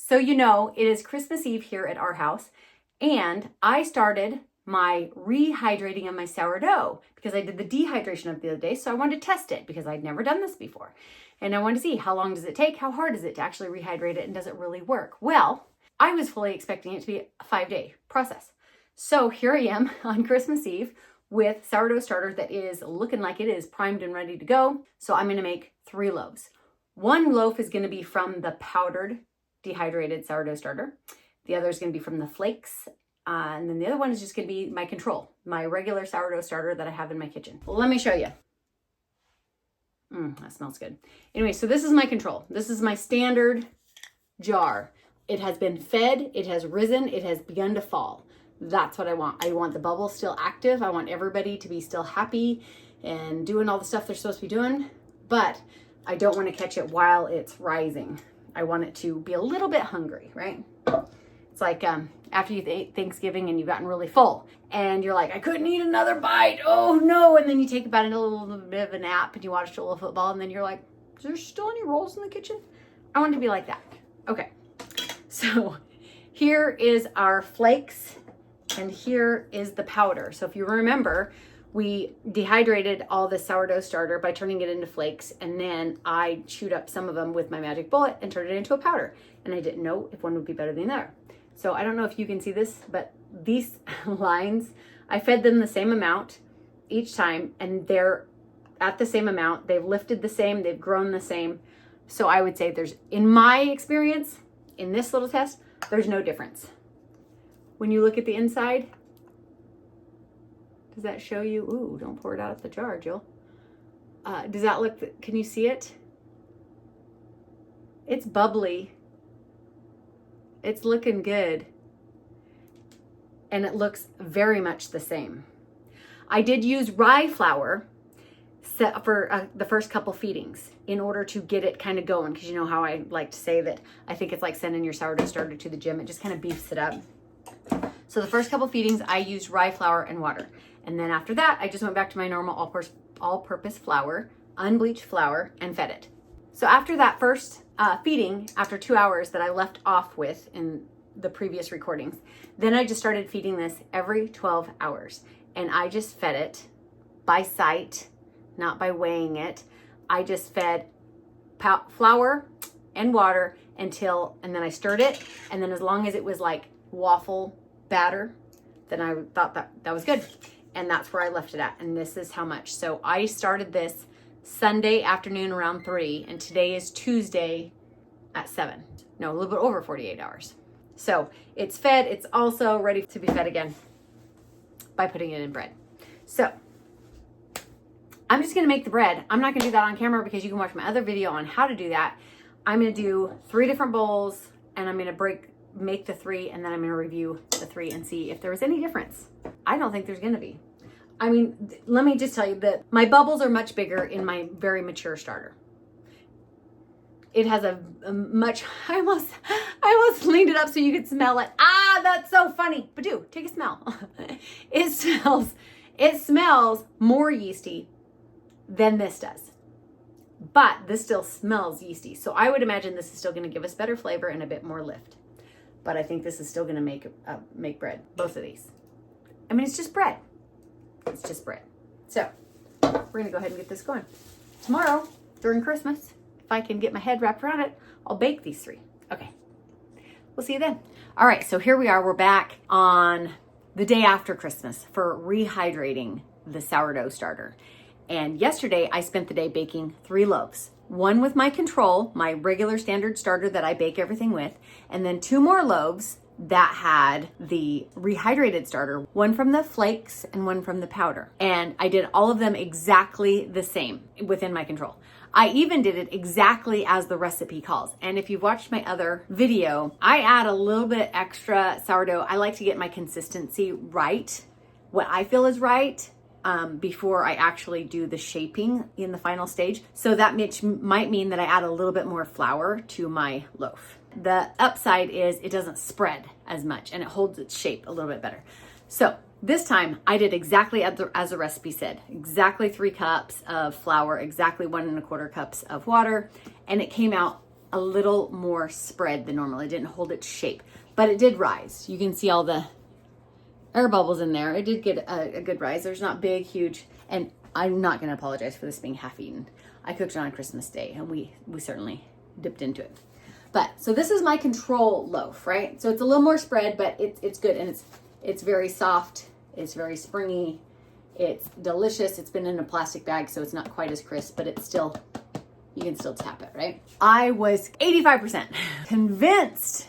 So you know, it is Christmas Eve here at our house, and I started my rehydrating of my sourdough because I did the dehydration of the other day, so I wanted to test it because I'd never done this before. And I wanted to see how long does it take, how hard is it to actually rehydrate it, and does it really work? Well, I was fully expecting it to be a 5-day process. So here I am on Christmas Eve with sourdough starter that is looking like it is primed and ready to go. So I'm gonna make 3 loaves. One loaf is gonna be from the powdered dehydrated sourdough starter. The other is gonna be from the flakes. And then the other one is just gonna be my control, my regular sourdough starter that I have in my kitchen. Well, let me show you. That smells good. Anyway, so this is my control. This is my standard jar. It has been fed, it has risen, it has begun to fall. That's what I want. I want the bubbles still active. I want everybody to be still happy and doing all the stuff they're supposed to be doing, but I don't want to catch it while it's rising. I want it to be a little bit hungry, right? It's like after you ate Thanksgiving and you've gotten really full and you're like, I couldn't eat another bite. Oh no. And then you take about a little bit of a nap and you watch a little football and then you're like, is there still any rolls in the kitchen? I want it to be like that. Okay. So here is our flakes and here is the powder. So if you remember, we dehydrated all the sourdough starter by turning it into flakes, and then I chewed up some of them with my magic bullet and turned it into a powder. And I didn't know if one would be better than the other. So I don't know if you can see this, but these lines, I fed them the same amount each time, and they're at the same amount. They've lifted the same, they've grown the same. So I would say there's, in my experience, in this little test, there's no difference. When you look at the inside, does that show you? Ooh, don't pour it out of the jar, Jill. Does that look, can you see it? It's bubbly. It's looking good. And it looks very much the same. I did use rye flour for the first couple feedings in order to get it kind of going, because you know how I like to say that I think it's like sending your sourdough starter to the gym. It just kind of beefs it up. So the first couple feedings, I used rye flour and water. And then after that, I just went back to my normal all-purpose flour, unbleached flour, and fed it. So after that first feeding, after 2 hours that I left off with in the previous recordings, then I just started feeding this every 12 hours. And I just fed it by sight, not by weighing it. I just fed flour and water and then I stirred it. And then as long as it was like waffle batter, then I thought that was good. And that's where I left it at. And this is how much. So I started this Sunday afternoon around 3, and today is Tuesday at 7. No, a little bit over 48 hours. So it's fed. It's also ready to be fed again by putting it in bread. So I'm just gonna make the bread. I'm not gonna do that on camera because you can watch my other video on how to do that. I'm gonna do 3 different bowls, and I'm gonna make the 3, and then I'm gonna review the 3 and see if there was any difference. I don't think there's gonna be. I mean, let me just tell you that my bubbles are much bigger in my very mature starter. It has a much, I almost leaned it up so you could smell it. Ah, that's so funny. But take a smell. It smells more yeasty than this does. But this still smells yeasty. So I would imagine this is still gonna give us better flavor and a bit more lift. But I think this is still gonna make bread, both of these. I mean, it's just bread. It's just bread. So we're gonna go ahead and get this going. Tomorrow, during Christmas, if I can get my head wrapped around it, I'll bake these 3. Okay, we'll see you then. All right, so here we are. We're back on the day after Christmas for rehydrating the sourdough starter. And yesterday I spent the day baking 3 loaves. 1 with my control, my regular standard starter that I bake everything with, and then 2 more loaves that had the rehydrated starter, 1 from the flakes and 1 from the powder. And I did all of them exactly the same within my control. I even did it exactly as the recipe calls. And if you've watched my other video, I add a little bit extra sourdough. I like to get my consistency right, what I feel is right, before I actually do the shaping in the final stage. So that might mean that I add a little bit more flour to my loaf. The upside is it doesn't spread as much and it holds its shape a little bit better. So this time I did exactly as the recipe said, exactly 3 cups of flour, exactly 1 1/4 cups of water, and it came out a little more spread than normal. It didn't hold its shape, but it did rise. You can see all the air bubbles in there. It did get a good rise. There's not big, huge, and I'm not going to apologize for this being half eaten. I cooked it on Christmas Day, and we certainly dipped into it. But so this is my control loaf, right? So it's a little more spread, but it's good, and it's very soft. It's very springy. It's delicious. It's been in a plastic bag, so it's not quite as crisp, but it's still, you can still tap it, right? I was 85% convinced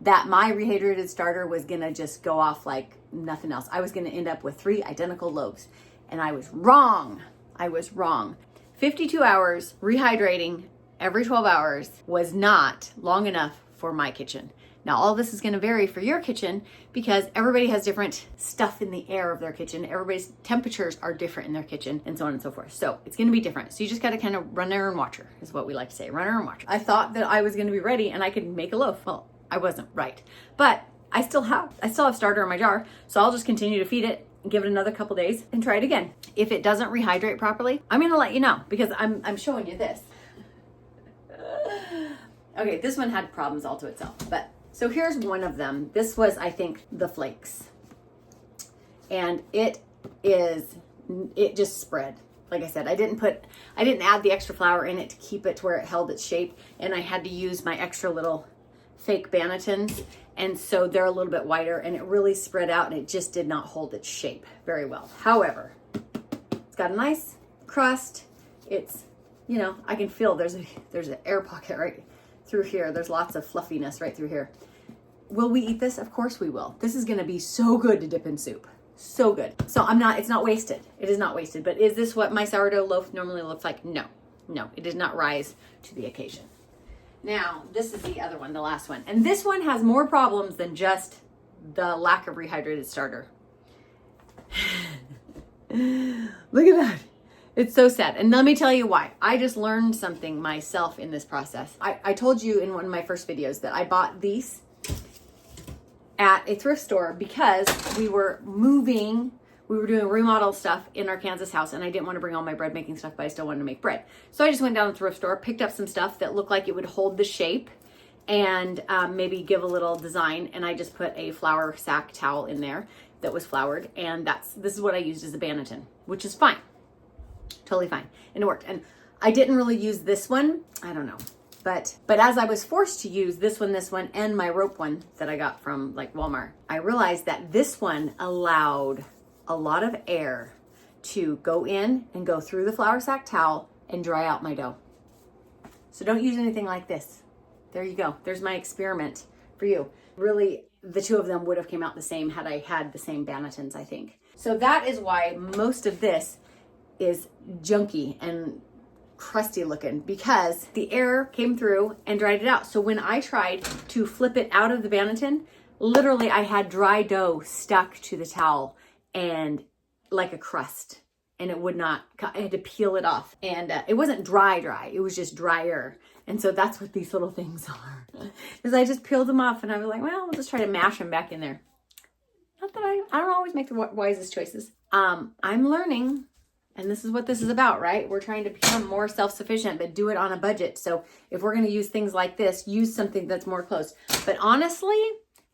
that my rehydrated starter was gonna just go off like nothing else. I was gonna end up with 3 identical loaves, and I was wrong. I was wrong. 52 hours rehydrating every 12 hours was not long enough for my kitchen. Now, all this is going to vary for your kitchen because everybody has different stuff in the air of their kitchen. Everybody's temperatures are different in their kitchen, and so on and so forth. So it's going to be different. So you just got to kind of run her and watch her, is what we like to say. Run her and watch her. I thought that I was going to be ready and I could make a loaf. Well, I wasn't, right. But I still have starter in my jar. So I'll just continue to feed it, give it another couple days, and try it again. If it doesn't rehydrate properly, I'm going to let you know because I'm showing you this. Okay, this one had problems all to itself, but so here's one of them. This was, I think, the flakes. And it just spread. Like I said, I didn't add the extra flour in it to keep it to where it held its shape. And I had to use my extra little fake bannetons. And so they're a little bit wider and it really spread out and it just did not hold its shape very well. However, it's got a nice crust. It's, you know, I can feel there's an air pocket right through here. There's lots of fluffiness right through here. Will we eat this? Of course we will. This is going to be so good to dip in soup. So good. So it's not wasted. It is not wasted. But is this what my sourdough loaf normally looks like? No, it did not rise to the occasion. Now, this is the other one, the last one. And this one has more problems than just the lack of rehydrated starter. Look at that. It's so sad. And let me tell you why. I just learned something myself in this process. I told you in one of my first videos that I bought these at a thrift store because we were doing remodel stuff in our Kansas house and I didn't want to bring all my bread making stuff, but I still wanted to make bread. So I just went down to the thrift store, picked up some stuff that looked like it would hold the shape and maybe give a little design. And I just put a flour sack towel in there that was floured. And this is what I used as a banneton, which is fine. Totally fine. And it worked. And I didn't really use this one. I don't know. But as I was forced to use this one, and my rope one that I got from like Walmart, I realized that this one allowed a lot of air to go in and go through the flour sack towel and dry out my dough. So don't use anything like this. There you go. There's my experiment for you. Really, the two of them would have came out the same had I had the same bannetons, I think. So that is why most of this is junky and crusty looking, because the air came through and dried it out. So when I tried to flip it out of the banneton, literally I had dry dough stuck to the towel and like a crust, and it would not, I had to peel it off, and it wasn't dry, it was just drier. And so that's what these little things are, is I just peeled them off and I was like, well, we'll just try to mash them back in there. Not that I don't always make the wisest choices. I'm learning. And this is what this is about, right? We're trying to become more self-sufficient, but do it on a budget. So if we're going to use things like this, use something that's more close. But honestly,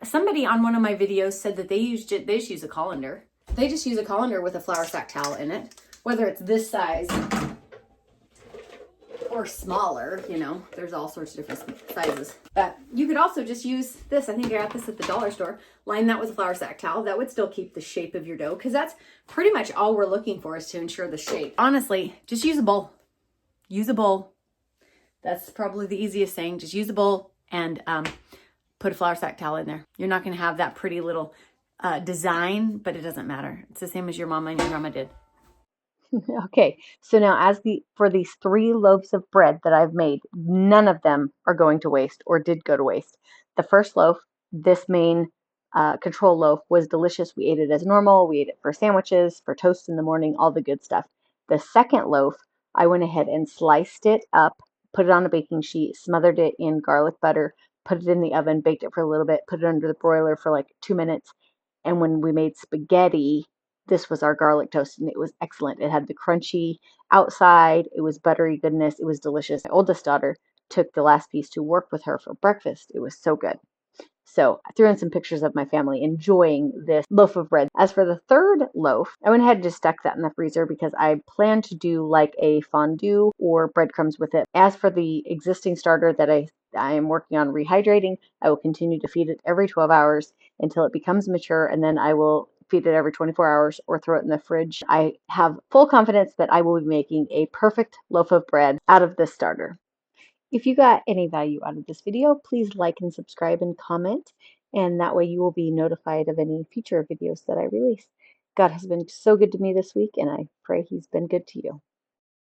somebody on one of my videos said that they just use a colander. They just use a colander with a flour sack towel in it, whether it's this size or smaller, you know, there's all sorts of different sizes. But you could also just use this. I think I got this at the dollar store. Line that with a flour sack towel. That would still keep the shape of your dough, because that's pretty much all we're looking for, is to ensure the shape. Honestly, just use a bowl. Use a bowl. That's probably the easiest thing. Just use a bowl and put a flour sack towel in there. You're not going to have that pretty little design, but it doesn't matter. It's the same as your mama and your grandma did. Okay, so now for these 3 loaves of bread that I've made, none of them are going to waste or did go to waste. The first loaf, this main control loaf, was delicious. We ate it as normal. We ate it for sandwiches, for toast in the morning, all the good stuff. The second loaf, I went ahead and sliced it up, put it on a baking sheet, smothered it in garlic butter, put it in the oven, baked it for a little bit, put it under the broiler for like 2 minutes. And when we made spaghetti, this was our garlic toast, and it was excellent. It had the crunchy outside. It was buttery goodness. It was delicious. My oldest daughter took the last piece to work with her for breakfast. It was so good. So I threw in some pictures of my family enjoying this loaf of bread. As for the third loaf, I went ahead and just stuck that in the freezer because I plan to do like a fondue or breadcrumbs with it. As for the existing starter that I am working on rehydrating, I will continue to feed it every 12 hours until it becomes mature, and then I will feed it every 24 hours or throw it in the fridge. I have full confidence that I will be making a perfect loaf of bread out of this starter. If you got any value out of this video, please like and subscribe and comment, and that way you will be notified of any future videos that I release. God has been so good to me this week, and I pray He's been good to you.